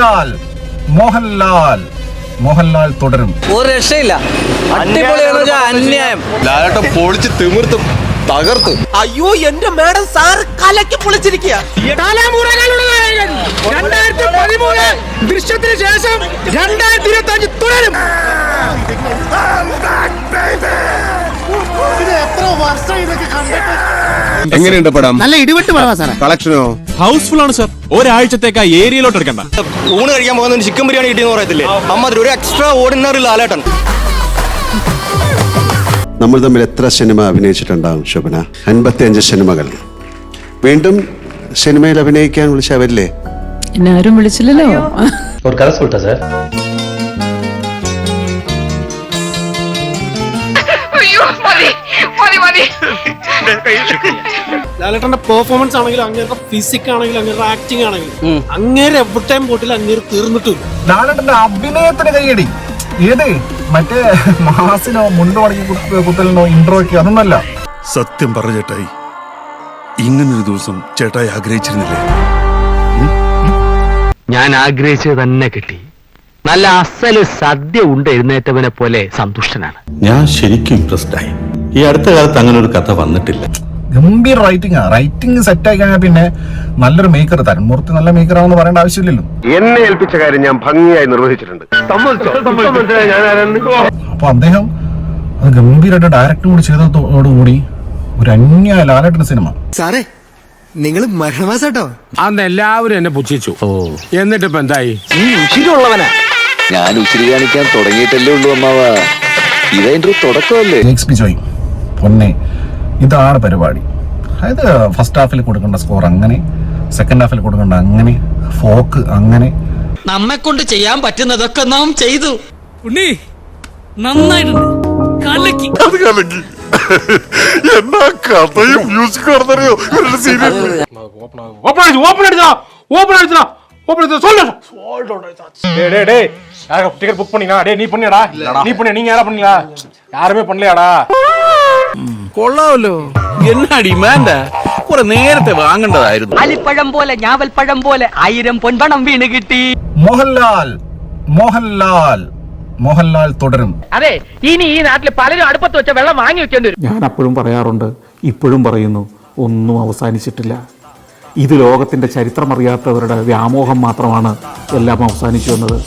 മോഹൻലാൽ മോഹൻലാൽ മോഹൻലാൽ തുടരും. ഒരു രക്ഷയില്ല. അടിപൊളിയാണ്. അന്യായം. ലാലേട്ടൻ പൊളിച്ച് തിമിർത്തും തകർത്തു. അയ്യോ എന്റെ മേഡം സാർ കലക്കി പൊളിച്ചിരിക്കുക. ദൃശ്യത്തിന് ശേഷം 2025 തുടരും. എങ്ങനെയുണ്ട് പടം? നല്ല ഇടിവെട്ട് പടമാ സാറേ. കളക്ഷനോ? ഹൗസ്ഫുൾ ആണ് സാർ. ഒരാഴ്ചത്തേക്ക് ആ ഏരിയയിലോട്ട് എടുക്കണ്ട. ഊണ് കഴിക്കാൻ പോകുന്ന ചിക്കൻ ബിരിയാണി കിട്ടിയെന്ന് പറയത്തില്ലേ, അമ്മ ഒരു എക്സ്ട്രാ ഓർഡിനറി ലാലേട്ടൻ. നമ്മൾ തമ്മിൽ എത്ര സിനിമ അഭിനയിച്ചിട്ടുണ്ടാവും ശോഭന? 55 സിനിമകൾ. വീണ്ടും സിനിമയിൽ അഭിനയിക്കാൻ വിളിച്ചവരില്ലേ? എന്നെ ആരും വിളിച്ചില്ലല്ലോ. ലാലേട്ടന്റെ പെർഫോമൻസ് ആണെങ്കിലും അങ്ങേരുടെ ഫിസിക് ആണെങ്കിലും അങ്ങേരുടെ ആക്ടിങ് ആണെങ്കിലും അങ്ങേരെ എവിടെയും പോട്ടിൽ അങ്ങേര് തീർന്നിട്ടില്ല. ലാലേട്ടന്റെ അഭിനയത്തിന് കൈയടി. ഏത് മറ്റേ മാസിനോ മുണ്ട് മടക്കി കുത്തലിനോ ഇൻട്രോയ്ക്കോ അതൊന്നല്ല. സത്യം പറ ചേട്ടായി, ഇങ്ങനൊരു ദിവസം ചേട്ടായി ആഗ്രഹിച്ചിരുന്നില്ലേ? ഞാൻ ആഗ്രഹിച്ചത് തന്നെ കിട്ടി. നല്ല അസല് സദ്യ ഉണ്ട് എഴുന്നേറ്റവനെ പോലെ സന്തുഷ്ടനാണ് ഞാൻ. ശരിക്കും ഇംപ്രസ്ഡ് ആയി. ഈ അടുത്ത കാലത്ത് അങ്ങനെ ഒരു കഥ വന്നിട്ടില്ല. ഗംഭീർ റൈറ്റിംഗ് സെറ്റ് ആയി കഴിഞ്ഞാൽ പിന്നെ നല്ലൊരു മേക്കർ. തരൺമൂർത്തി നല്ല മേക്കറാണെന്ന് പറയേണ്ട ആവശ്യമില്ലല്ലോ. എന്നെ ഏൽപ്പിച്ച കാര്യം ഞാൻ ഭംഗിയായി നിർവഹിച്ചിട്ടുണ്ട്. അപ്പൊ അദ്ദേഹം അത് ഗംഭീരമായിട്ട് ഡയറക്റ്റും കൂടി ചെയ്തതോടുകൂടി ഒരു അന്യായ ലാലേട്ടന്റെ സിനിമ. സാറേ നിങ്ങൾ മരണമാസാട്ടോ. അന്ന് എല്ലാവരും എന്നെ പുച്ഛിച്ചു. എന്നിട്ട് ഇപ്പൊ എന്തായി? ഉള്ളവനാ ഞാൻ ഉച്ചിരി കാണിക്കാൻ തുടങ്ങിയിട്ടല്ലേ ഉള്ളൂ അമ്മാവാ. ഇതതിന്റെ ഒരു തുടക്കമല്ലേ? ജോയ് പൊന്നെ, ഇതാണ് പരിപാടി. അതായത് ഫസ്റ്റ് ഹാഫിൽ കൊടുക്കേണ്ട സ്കോർ അങ്ങനെ, സെക്കൻഡ് ഹാഫിൽ കൊടുക്കേണ്ട അങ്ങനെ, ഫോക്ക് അങ്ങനെ. നമ്മെ കൊണ്ട് ചെയ്യാൻ പറ്റുന്നതൊക്കെ നാം ചെയ്തു. ഉണ്ണി നന്നായിട്ടുണ്ട്. കലക്കി. എന്നാ കഥയും മ്യൂസിക് നടന്നറിയോ? டிக்கெட் புக் பண்ணினா? டேய் நீ பண்ணியாடா? நீ பண்ணியா? நீங்க யாரா பண்ணீங்களா? யாருமே பண்ணலையாடா? കൊള്ളാമല്ലോ. എന്നാ ഡിമാൻഡ? കുറെ നേരത്തെ വാങ്ങേണ്ടതായിരുന്നു. അലിപ്പഴം പോലെ ഞാവൽപ്പഴം പോലെ 1000 പൊൻപണം വീണ് കിട്ടി. മോഹൻലാൽ മോഹൻലാൽ മോഹൻലാൽ തുടരും. അതെ, ഇനി ഈ നാട്ടിൽ പലരും അടുപ്പത്ത് വെച്ച വെള്ളം വാങ്ങി വെക്കേണ്ടി വരും. ഞാൻ അപ്പോഴും പറയാറുണ്ട്, ഇപ്പോഴും പറയുന്നു, ഒന്നും അവസാനിച്ചിട്ടില്ല. ഇത് ലോകത്തിന്റെ ചരിത്രമറിയാത്തവരുടെ വ്യാമോഹം മാത്രമാണ് എല്ലാം അവസാനിച്ചു വന്നത്.